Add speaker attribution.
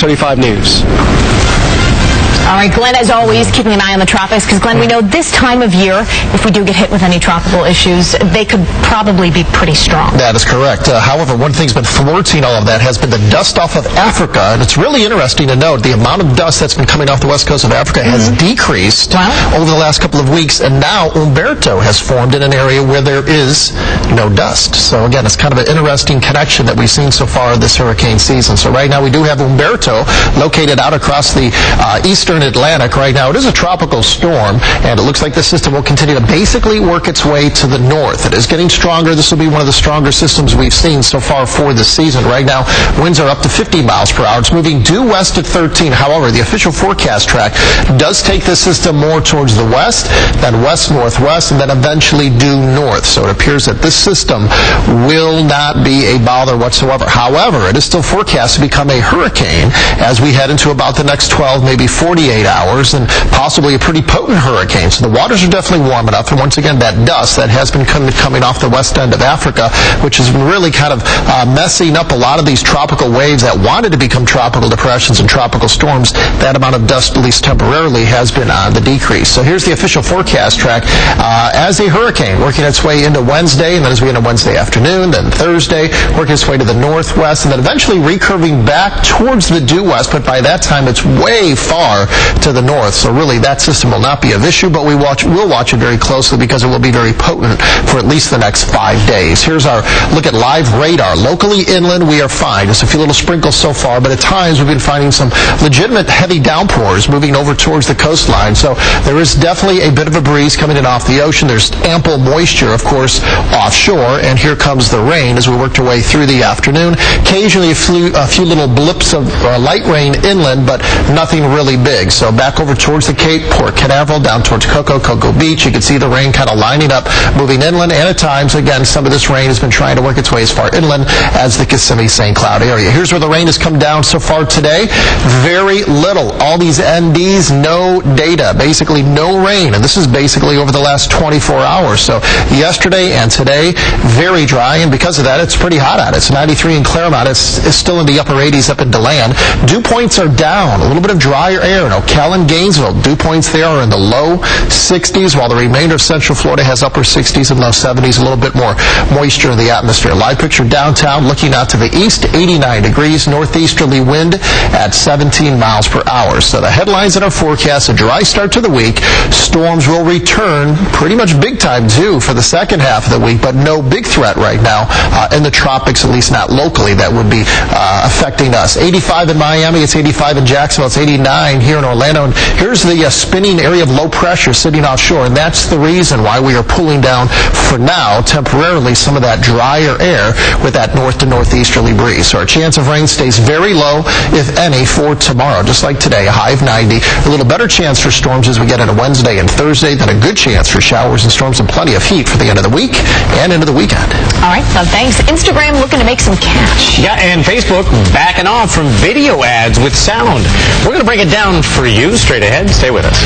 Speaker 1: 35 News.
Speaker 2: All right, Glenn, as always, keeping an eye on the tropics, because, Glenn, we know this time of year, if we do get hit with any tropical issues, they could probably be pretty strong.
Speaker 3: That is correct. However, one thing's been thwarting all of that has been the dust off of Africa, and it's really interesting to note the amount of dust that's been coming off the west coast of Africa has decreased over the last couple of weeks, and now Umberto has formed in an area where there is no dust. So, again, it's kind of an interesting connection that we've seen so far this hurricane season. So right now we do have Umberto located out across the eastern Atlantic right now. It is a tropical storm, and it looks like the system will continue to basically work its way to the north. It is getting stronger. This will be one of the stronger systems we've seen so far for this season. Right now, winds are up to 50 miles per hour. It's moving due west at 13. However, the official forecast track does take this system more towards the west, then west-northwest, and then eventually due north. So it appears that this system will not be a bother whatsoever. However, it is still forecast to become a hurricane as we head into about the next 12, maybe 48 hours, and possibly a pretty potent hurricane. So the waters are definitely warm enough, and once again, that dust that has been coming off the west end of Africa, which has been really kind of messing up a lot of these tropical waves that wanted to become tropical depressions and tropical storms, that amount of dust, at least temporarily, has been on the decrease. So here's the official forecast track as a hurricane, working its way into Wednesday, and then as we into Wednesday afternoon, then Thursday, working its way to the northwest, and then eventually recurving back towards the due west, but by that time it's way far to the north. So really that system will not be of issue, but we'll watch it very closely because it will be very potent for at least the next 5 days. Here's our look at live radar. Locally inland, we are fine. Just a few little sprinkles so far, but at times we've been finding some legitimate heavy downpours moving over towards the coastline. So there is definitely a bit of a breeze coming in off the ocean. There's ample moisture, of course, offshore, and here comes the rain as we worked our way through the afternoon. Occasionally a few little blips of light rain inland, but nothing really big. So back over towards the Cape, Port Canaveral, down towards Cocoa Beach, you can see the rain kind of lining up, moving inland, and at times, again, some of this rain has been trying to work its way as far inland as the Kissimmee-St. Cloud area. Here's where the rain has come down so far today. Very little. All these NDs, no data, basically no rain, and this is basically over the last 24 hours. So yesterday and today, very dry, and because of that, it's pretty hot out. It's 93 in Claremont. It's still in the upper 80s up in DeLand. Dew points are down. A little bit of drier air. Ocala, Gainesville, dew points there are in the low 60s, while the remainder of Central Florida has upper 60s and low 70s, a little bit more moisture in the atmosphere. Live picture downtown, looking out to the east, 89 degrees, northeasterly wind at 17 miles per hour. So the headlines in our forecast, a dry start to the week. Storms will return pretty much big time, too, for the second half of the week, but no big threat right now in the tropics, at least not locally, that would be affecting us. 85 in Miami, it's 85 in Jacksonville, it's 89 here in Orlando, and here's the spinning area of low pressure sitting offshore, and that's the reason why we are pulling down, for now, temporarily, some of that drier air with that north to northeasterly breeze. So our chance of rain stays very low, if any, for tomorrow, just like today, a high of 90. A little better chance for storms as we get into Wednesday and Thursday, then a good chance for showers and storms and plenty of heat for the end of the week and into the weekend.
Speaker 2: All right, well, thanks. Instagram looking to make some cash.
Speaker 1: Yeah, and Facebook backing off from video ads with sound. We're going to break it down for you straight ahead. Stay with us.